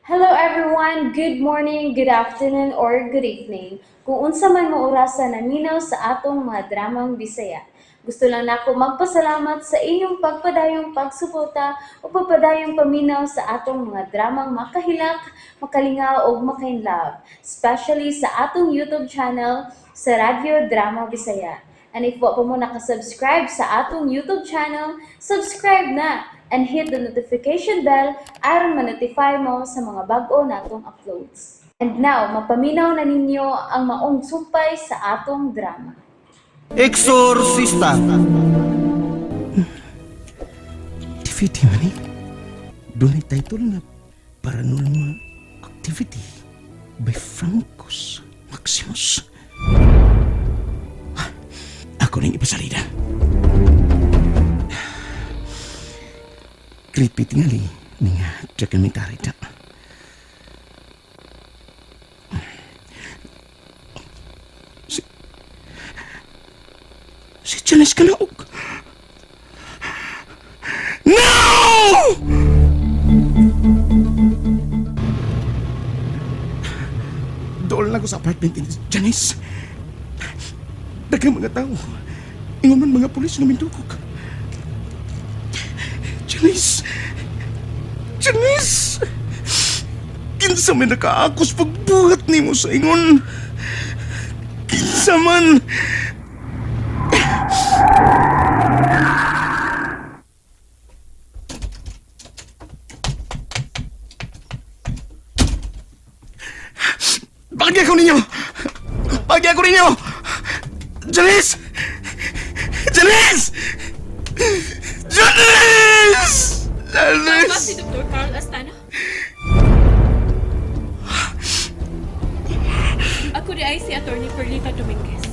Hello everyone, good morning, good afternoon, or good evening. Kung unsa man mo orasan naminaw sa atong mga dramang Bisaya. Gusto lang nako magpasalamat sa inyong pagpadayong pagsuporta o pagpadayong paminaw sa atong mga dramang makahilak, makalingaw o makainlove, especially sa atong YouTube channel sa Radyo Drama Bisaya. And if wa pa mo nakasubscribe sa atong YouTube channel, subscribe na and hit the notification bell aron ma-notify mo sa mga bag-o natong uploads. And now, mapaminaw na ninyo ang maong sumpay sa atong drama. Eskorsista. Activity man eh. Doon ay title na Paranormal Activity by Francos Maximus. Ako rin ipasalida. Creepy tingali ni nga dokumentary ta. Si Janice ka na og. No! Doon lang ko sa apartment ni Janice. Daghang mga tao. Ingon man mga pulis na mindukog. Janice! Janice! Kinsa may nakaakos pagbuhat ni mo sa ingon. Kinsa man! Bagay ako ninyo! Bagay ako ninyo! Janice! Janice! Janice! Tama Janice! si Dr. Carl Astana. Ako di ay si Atty. Perlita Dominguez.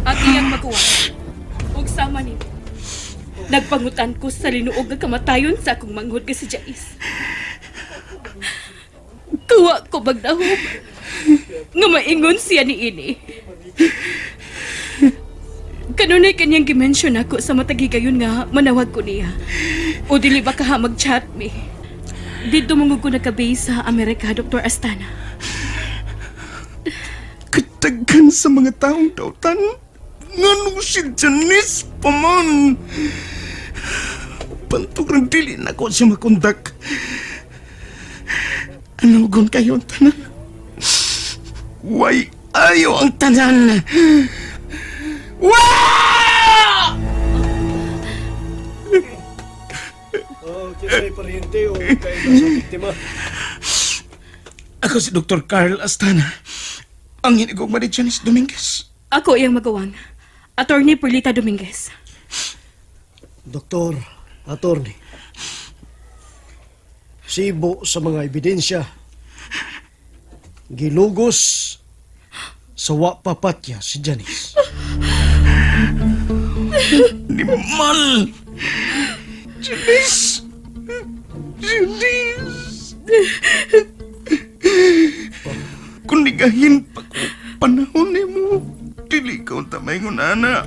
At iyang makuha. Ug sama nimo. Nagpangutan ko sa linuog nga kamatayon sa akong manghod nga si Jais. Kuwa ko bagdahom. Nga maingon siya ni ini. Kanunay kanyang gimensyon ako sa matagigayon nga manawag ko niya. O dili ba ka mag-chat me? Dito mong ko nagka-base sa Amerika, Dr. Astana. Katagan sa mga taong tautan. Nganong si Janice pa man. Bantog ng dili na ko siya makondak. Anugon kayo ang tanan. Why ayo ang tanan. Wah! Kina'y pariente o kay sa biktima. Ako si Dr. Carl Astana. Ang hinigugma ni Janice Dominguez. Ako iyang magawang. Attorney Perlita Dominguez. Doktor, attorney. Sibo sa mga ebidensya. Gilugos sa wapapatya si Janice. Limal! Janice! Janice! Kung ligahin pa ko panahon ni mo, dili ka ang tamay ng ana.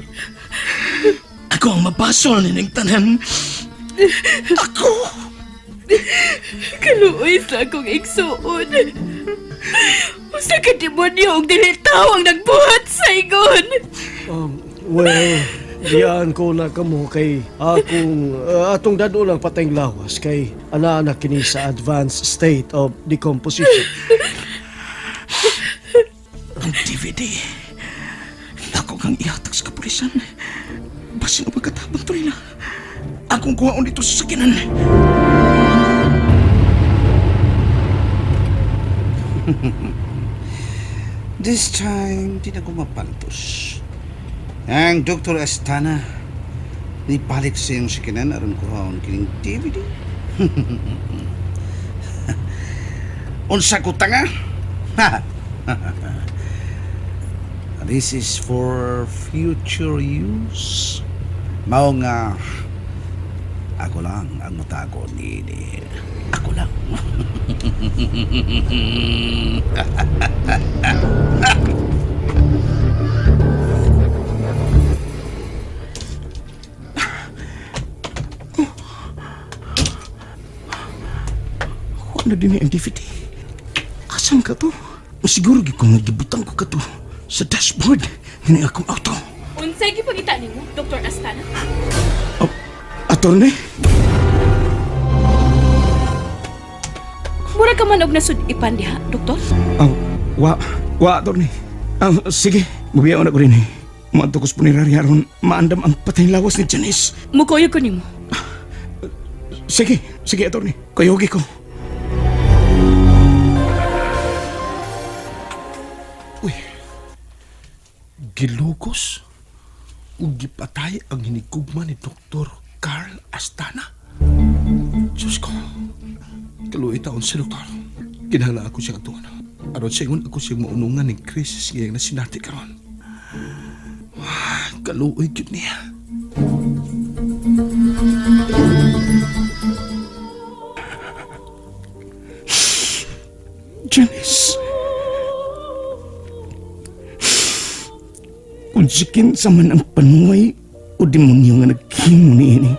Ako ang mapasol ni ng tanan. Ako! Kaluoy sa akong igsuon. Usa ka demonyo og dili tawo ang nagbuhat sa igon. Well, diyan ko na kamo kay atong dado lang patayng lawas kay ana-anak kini sa advanced state of decomposition. Ang DVD. Ako kang ihatag sa kapulisan. Basi na pagkatapang to nila. Akong kuhaon dito sa sakinan. This time, di na ko mapantos. Ang Dr. Astana, ni balik sa iyong sakinan aron kuhaon kining DVD. Unsa ko tanga? This is for future use. Mao nga ako lang ang matago ni ako lang. na din ang DVD. Asan ka to? Siguro ko nga gibutang ko ka to sa dashboard ng akong auto. Unsay gipangita nimo, Dr. Astana? Attorney? Mura ka man og nasud ipan diha, doktor? Attorney. Sige, mabiyaw na ko rin eh. Maantukos po ni Rari aron maandam ang patay lawas ni Janice. Mukoyo ko nimo. Sige, attorney. Kayogi ko. Uy, gilugos o gipatay ang hinigugma ni Dr. Carl Astana. Diyos ko, kaluoy taon si Doktor. Kinahanglan ako siya katuan. Aron sa ingon ako siyang maunungan ng krisis ngayong na sinati karon. Kaluoy yun niya. Janice, kung sikin sa man ang panuway o demonyo nga naghimo niini,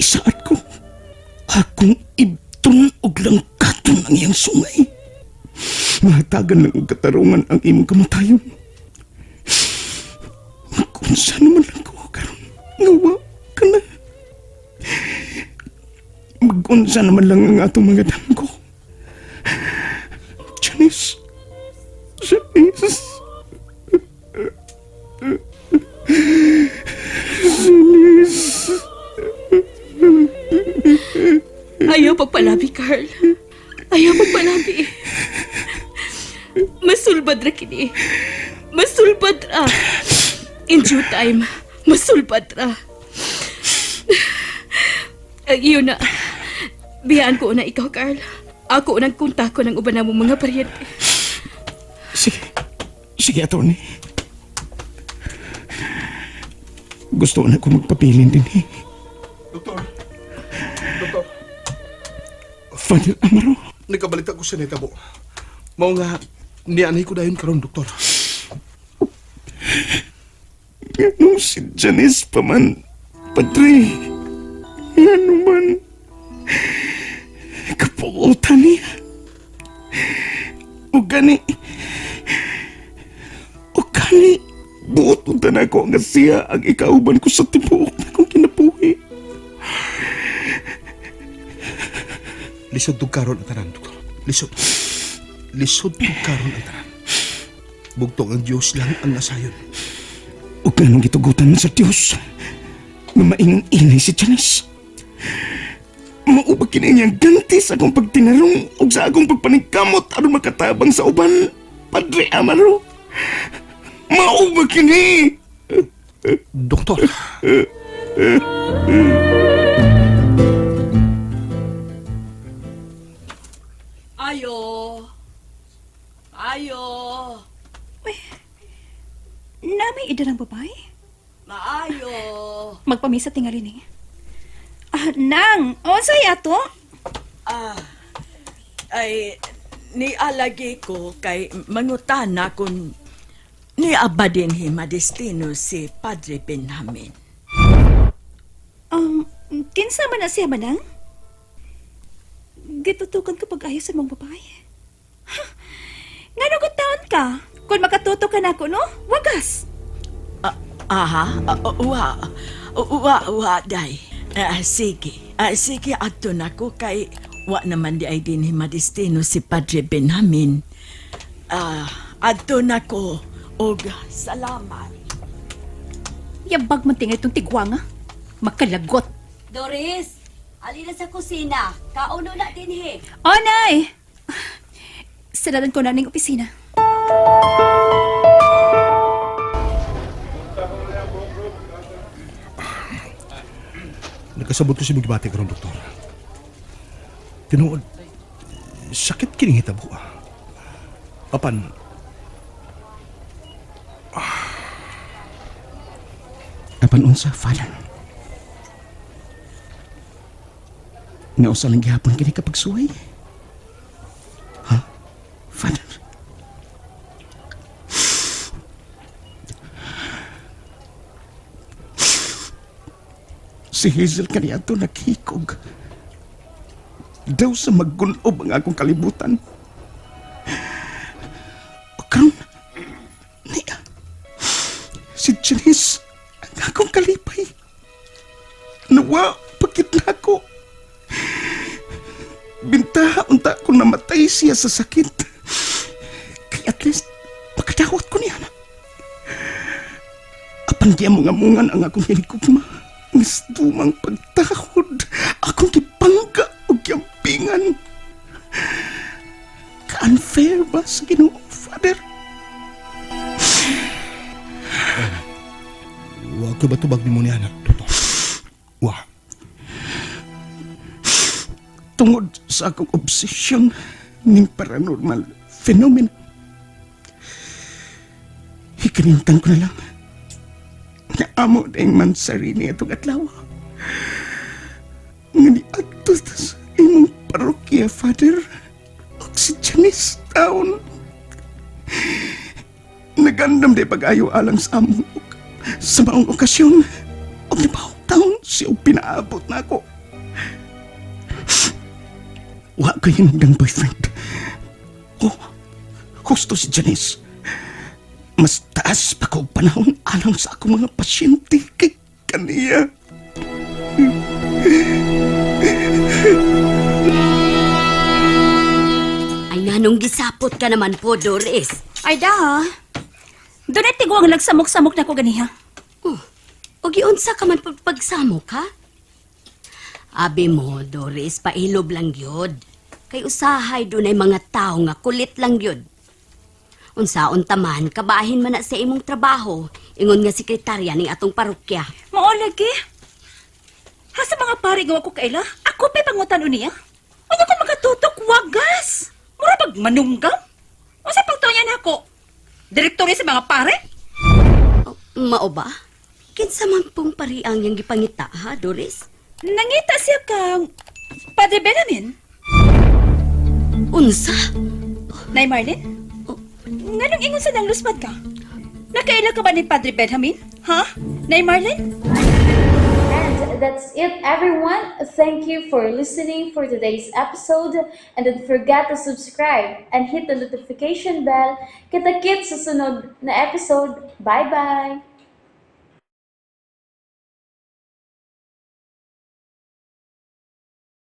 isaat ko akong ibton og langkaton ang iyang sungay. Mahatagan lang og katarungan ang imong kamatayon. Magunsa naman lang ko karon ngawa ka na. Magunsa naman lang ang atong mga damgo. Janice. Janice. Ayaw pagpalabi, Carl. Ayaw pagpalabi. Masulbad ra kini. Masulbad ra. In due time, masulbad ra. Iyon na. Biyaan ko na ikaw, Carl. Ako unang kontak ko ng uban namong mga paryente. Sige, attorney. Gusto na ko magpapilin din eh. Doktor. Father Amaro. Nagkabalita ko sa netabo. Mao nga, nianay ko dayon karon, Doktor. Ano si Janice pa man, Padre? Ano man? Kapuutan niya. O gani, buotuntan ako nga siya ang ikauban ko sa tibuok na kong kinabuhi. Lisod tug karon ang tanan, Doktor. Lisod tug karon ang tanan. Bugtong ang Diyos lang ang nasayon. O ganong gitugutan man sa Diyos na maingon inay si Janice. Maubag kini niyang ganti sa akong pagtinarong o sa akong pagpaningkamot aron makatabang sa uban, Padre Amaro. Maubag kini! Doktor. Ayo! Namay ida ng babae? Maayo! Magpamisa tingali ni. Nang! O, say ato? Ay, nialagi ko kay mangutana kung niaba din himadestino si Padre Benjamin. Kinsa man na siya manang? Gitutukan ka pag-ayos sa mong babae. Nga nung taon ka? Kung makatuto ka na ako, no? Wagas! Day. Sige, ato na ko kay wa naman di ay din himadestino si Padre Benjamin. Ato na ko, og salamat. Yabag man tingay itong tigwanga. Makalagot. Doris, alina sa kusina. Kauno na din he. O, nay! Saradan ko na ning opisina. Nagkasabot ko si Mugibati karon, Doktor. Tinuod, sakit kining hitabo. Apan, Unsa, Father? Nga usa lang gihapon kini kapag suway? Ha? Father? Si Hazel kaniadto naghikog. daw sa maggunob ang akong kalibutan. O karon, niya, si Janice ang akong kalipay. Nawa, pagkit na ako. Bintaha unta ko namatay siya sa sakit. Kaya at least, makadawat ko niya na. Apan di mga mungan ang akong hinikugma. Ngistumang pagtahod, akong gipangga o giyampingan. Ka-unfair ba sa Ginoo, Father? Wa ko ba tubag ni mo niya, Doktor? Wa. Tungod sa akong obsession ning paranormal phenomenon, hikalimtan ko na lang na amo na yung mansari niya itong adlaw. Nga ni Agto sa imong parokya, Father, o si Janice taon. Nagandam day pag-ayo alang sa among sa maong okasyon. O nipahok taon siya pinaabot na ako. Wa ko yung boyfriend. Oh, gusto si Janice. Mas taas pa ko panahon alang sa akong mga pasyente kay kaniya. Ay nganong gisapot ka naman po, Doris. Ay da, doon ay tiguang nagsamok-samok na ko ganiha. O giunsa ka man pagsamok, ha? Abi mo, Doris, pailob lang yod. Kay usahay doon ay mga tao nga kulit lang yod. Unsaon taman, kabahin man na sa imong trabaho, ingon nga sekretarya ning atong parokya. Mao lagi. Ha sa mga pari gawa ko kaila, ako pa pangutan niya. Ano ko magatutok wagas? Mura pag manunggam? O sa pagtunya na ako? Direktor sa mga pare? Mao ba? Kinsa man pong pariang yang gipangita, ha, Doris? Nangita siya kang Padre Benjamin. Unsa? Nay Marlene? Nganong ingon sa nang luspat ka? Nakaila ka ba ni Padre Benjamin? Ha? Nay Marlene? And that's it, everyone. Thank you for listening for today's episode. And don't forget to subscribe and hit the notification bell. Kita-kits sa sunod na episode. Bye-bye!